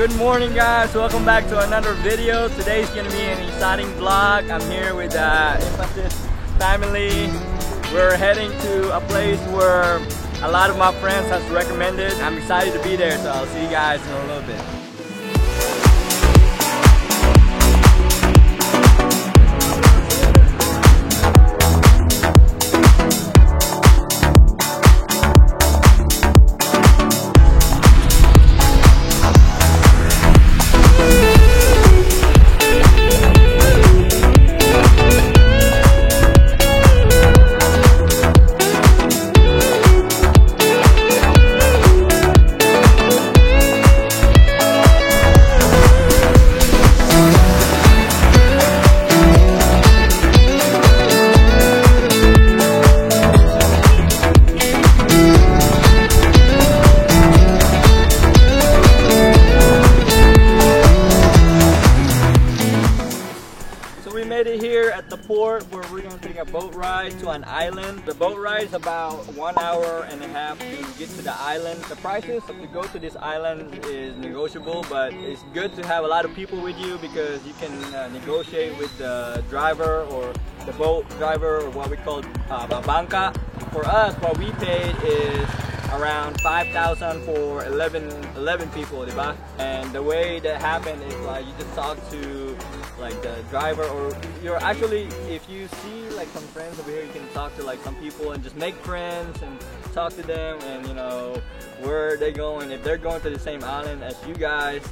Good morning guys, welcome back to another video. Today's gonna be an exciting vlog. I'm here with Emphasis family. We're heading to a place where a lot of my friends has recommended. I'm excited to be there, so I'll see you guys in a little bit. Here at the port where we're going to take a boat ride to an island. The boat ride is about 1.5 hours to get to the island. The prices to go to this island is negotiable, but it's good to have a lot of people with you because you can negotiate with the driver or the boat driver, or what we call banca. For us, what we paid is around 5,000 for 11 people, diba? And the way that happened is like you just talk to like the driver, or you're actually, if you see like some friends over here, you can talk to like some people and just make friends and talk to them, and you know where they're going. If they're going to the same island as you guys,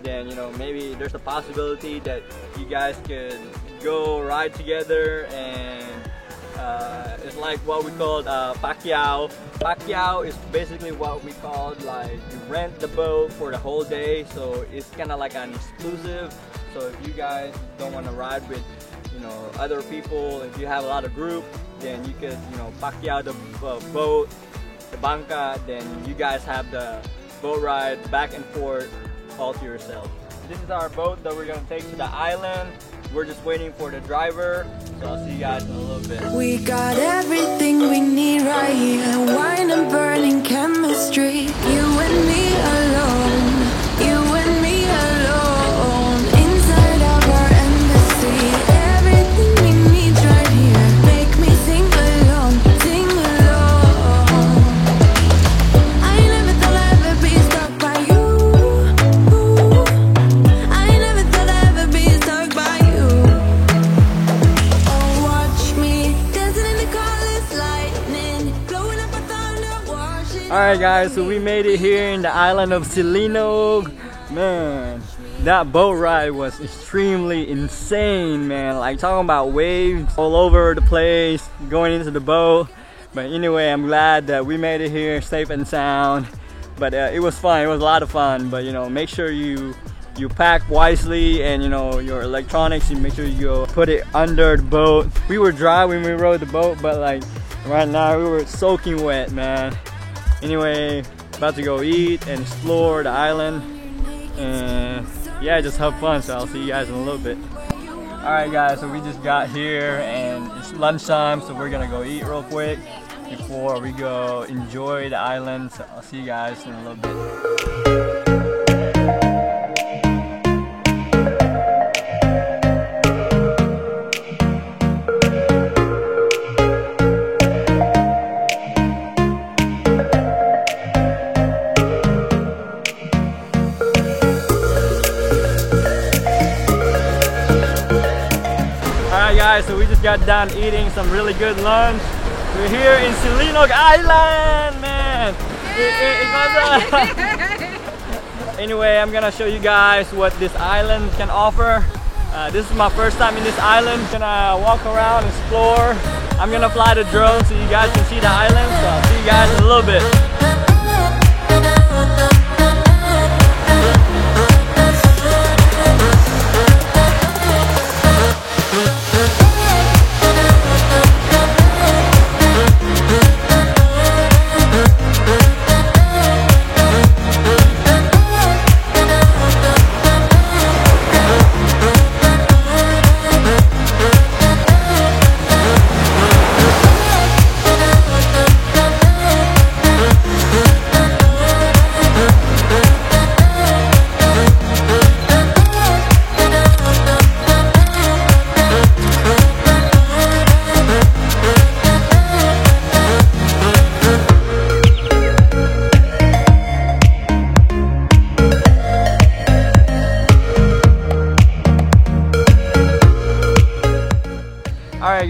then you know maybe there's a possibility that you guys could go ride together. And it's like what we call Pacquiao. Pacquiao is basically what we call like you rent the boat for the whole day, so it's kind of like an exclusive. So if you guys don't want to ride with, you know, other people, if you have a lot of group, then you could, you know, Pacquiao the boat, the banca, then you guys have the boat ride back and forth all to yourself. This is our boat that we're gonna take to the island. We're just waiting for the driver, so I'll see you guys in a little bit. We got everything we need right here. Wine and burning chemistry. You and me alone. You and me alone. Inside of our embassy. Everything we need right here. Make me sing along, sing along. I never thought I'd ever be stuck by you. I never thought I'd ever be stuck by you. Oh, watch me dancing in the colors, lightning blowing up a thunder, washing. Alright guys, so we made it here in the island of Silinog. Man, that boat ride was extremely insane, man. Like talking about waves all over the place, going into the boat. But anyway, I'm glad that we made it here safe and sound. But it was fun, it was a lot of fun. But you know, make sure you pack wisely, and you know, your electronics, you make sure you put it under the boat. We were dry when we rode the boat, but like right now we were soaking wet, man. Anyway, about to go eat and explore the island, and yeah, just have fun. So I'll see you guys in a little bit. Alright guys, so we just got here and it's lunchtime, so we're gonna go eat real quick before we go enjoy the island. So I'll see you guys in a little bit. Alright guys, so we just got done eating some really good lunch. We're here in Silinog Island, man! Anyway, I'm gonna show you guys what this island can offer. This is my first time in this island. I'm gonna walk around, explore. I'm gonna fly the drone so you guys can see the island. So I'll see you guys in a little bit.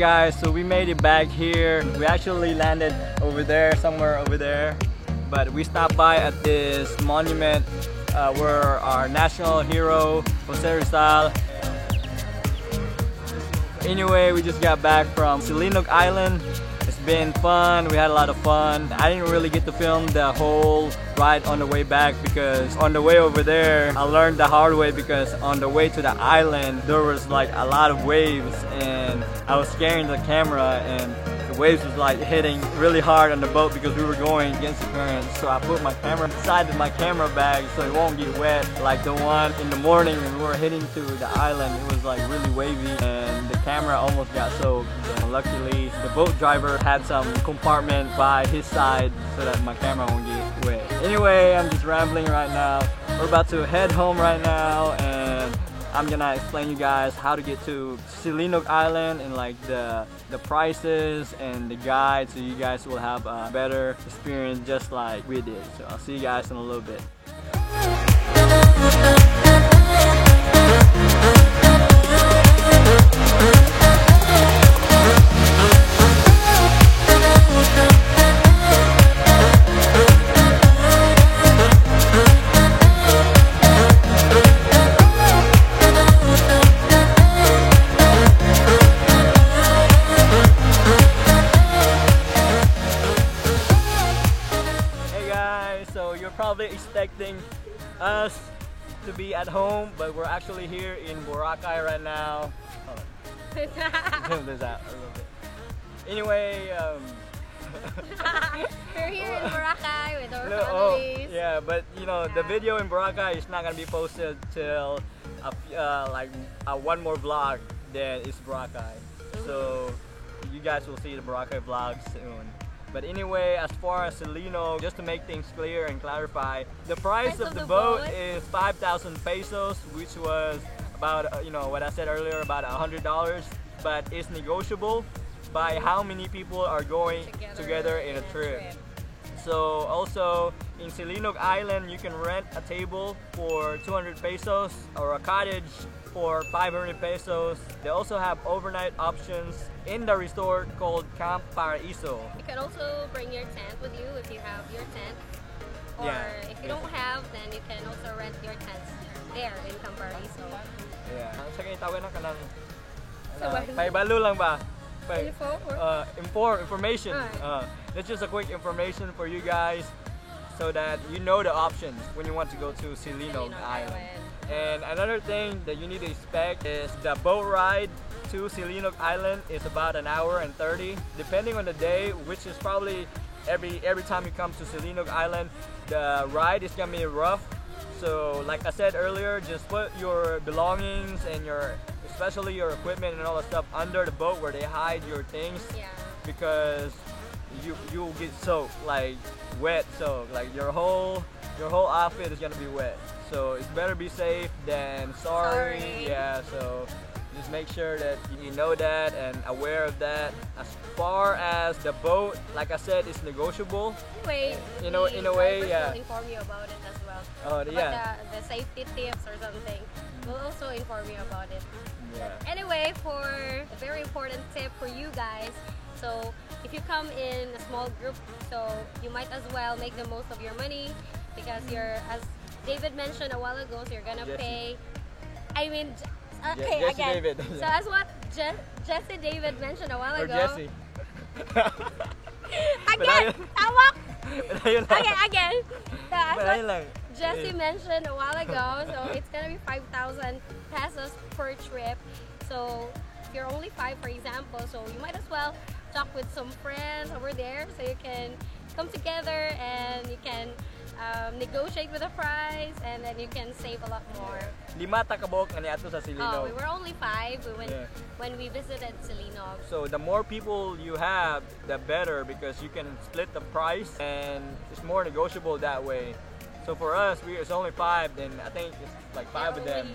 guys, so we made it back here. We actually landed over there, somewhere over there. But we stopped by at this monument where our national hero, Jose Rizal. Anyway, we just got back from Silinoc Island. It's been fun, we had a lot of fun. I didn't really get to film the whole ride on the way back because on the way over there, I learned the hard way because on the way to the island, there was like a lot of waves and I was scaring the camera and the waves was like hitting really hard on the boat because we were going against the current. So I put my camera inside of my camera bag so it won't get wet. Like the one in the morning when we were heading to the island, it was like really wavy and the camera almost got soaked. And luckily, the boat driver had some compartment by his side so that my camera won't get wet. Anyway, I'm just rambling right now. We're about to head home right now and I'm gonna explain you guys how to get to Silinoc Island and like the prices and the guide so you guys will have a better experience just like we did. So I'll see you guys in a little bit. So you're probably expecting us to be at home, but we're actually here in Boracay right now. Zoom this out a little bit. Anyway, we're here in Boracay with our Oh, families. yeah, but you know the video in Boracay is not gonna be posted till one more vlog. Then it's Boracay, so you guys will see the Boracay vlog soon. But anyway, as far as Silinoc, just to make things clear and clarify, the price of the boat is 5,000 pesos, which was about, you know, what I said earlier, about $100. But it's negotiable by how many people are going together in a trip. So also in Silinoc Island, you can rent a table for 200 pesos or a cottage for 500 pesos. They also have overnight options in the resort called Camp Paraiso. You can also bring your tent with you if you have your tent. Or if you don't have, then you can also rent your tents there in Camp Paraiso. Yeah. Sa kanya tawag na kanang Sabay. paibalo lang ba? Information. That's just a quick information for you guys so that you know the options when you want to go to Silinoc Island. And another thing that you need to expect is the boat ride to Silinoc Island is about an hour and 30, depending on the day, which is probably every time you come to Silinoc Island, the ride is gonna be rough. So like I said earlier, just put your belongings and especially your equipment and all that stuff under the boat where they hide your things, because you'll get soaked, like wet soaked, like your whole outfit is gonna be wet. So it's better be safe than sorry. Yeah, so just make sure that you know that and aware of that. As far as the boat, like I said, it's negotiable. Anyway, in a way, yeah. We'll inform you about it as well. Oh, yeah. The safety tips or something, we'll also inform you about it. Yeah. Anyway, for a very important tip for you guys, so if you come in a small group, so you might as well make the most of your money because as David mentioned a while ago, so you're gonna pay. Okay, Jesse again. David. So as what Jesse David mentioned a while Or ago. Jesse. Again, tawak. Ayun lang. Okay, again. So as But ayun lang. what Jesse mentioned a while ago, so it's gonna be 5,000 pesos per trip. So if you're only 5, for example, so you might as well talk with some friends over there so you can come together and you can negotiate with the price and then you can save a lot more. 5 takabok nga niadto sa Silinoc. Oh, we were only 5 when we visited Silinoc. So the more people you have, the better, because you can split the price and it's more negotiable that way. So for us, it's only 5, then I think it's like 5 of them.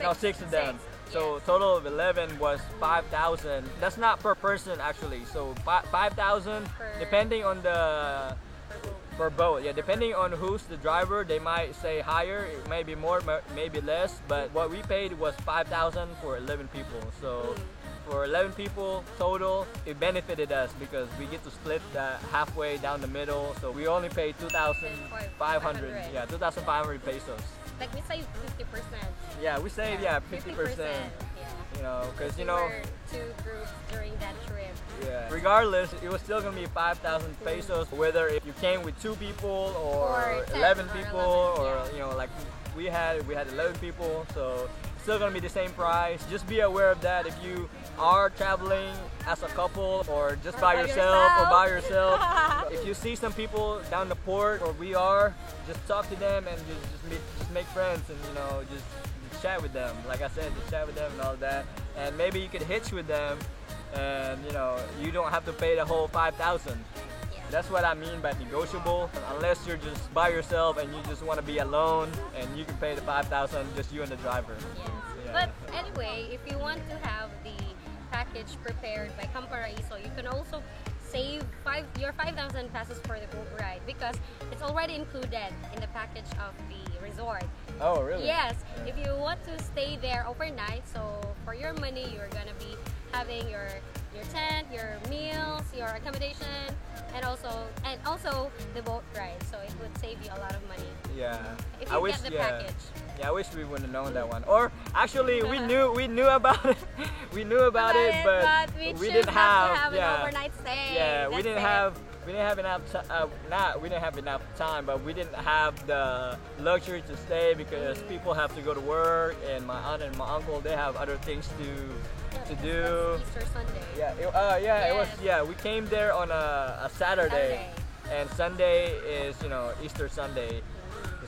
No, 6 of them. So total of 11 was 5,000. That's not per person actually. So 5,000 depending on the per boat. Yeah, depending on who's the driver, they might say higher. It may be more, maybe less. But what we paid was 5,000 for 11 people. So for 11 people total, it benefited us because we get to split halfway down the middle. So we only pay 2,500. Yeah, 2,500 pesos. Like we saved 50%. Yeah, we saved 50%. You know, because you know, were two groups during that trip. yeah. Regardless, it was still gonna be 5,000 pesos, whether if you came with 2 people or 10 11 or people, 11, or yeah. you know, like we had 11 people, so it's still gonna be the same price. Just be aware of that if you are traveling as a couple or just by yourself or by yourself. If you see some people down the port where we are, just talk to them and just make friends, and you know, just chat with them. Like I said, just chat with them and all that. And maybe you could hitch with them, and you know, you don't have to pay the whole 5,000. That's what I mean by negotiable. Unless you're just by yourself and you just want to be alone, and you can pay the 5,000, just you and the driver. Yes. Yeah. But anyway, if you want to have the package prepared by Camp Paraiso, you can also save your 5,000 pesos for the boat ride because it's already included in the package of the resort. Oh, really? Yes. If you want to stay there overnight, so for your money, you're gonna be having your tent, your meals, your accommodation, and also the boat ride. So it would save you a lot of money. Yeah. If you get the package. Yeah, I wish we would have known that one. Or actually, we knew about it. We knew about it, but we didn't have an overnight stay. Yeah, we That's didn't it. have we didn't have enough time, but we didn't have the luxury to stay because people have to go to work, and my aunt and my uncle, they have other things to do. Easter Sunday. Yeah, it was. Yes. Yeah, we came there on a Saturday, and Sunday is, you know, Easter Sunday.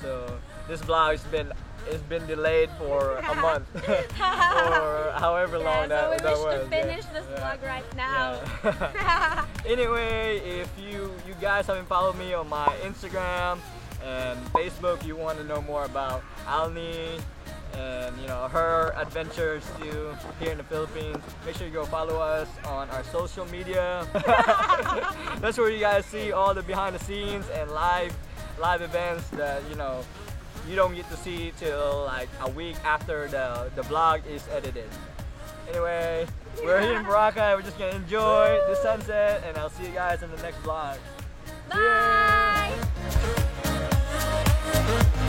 So this vlog has been delayed for a month or however long so we that wish was. to finish this vlog right now. Yeah. Anyway, if you guys haven't followed me on my Instagram and Facebook, you want to know more about Alni and, you know, her adventures too here in the Philippines, make sure you go follow us on our social media. That's where you guys see all the behind the scenes and live events that, you know, you don't get to see till like a week after the vlog is edited. Anyway, we're here in Boracay. We're just gonna enjoy the sunset, and I'll see you guys in the next vlog. Bye! Yeah.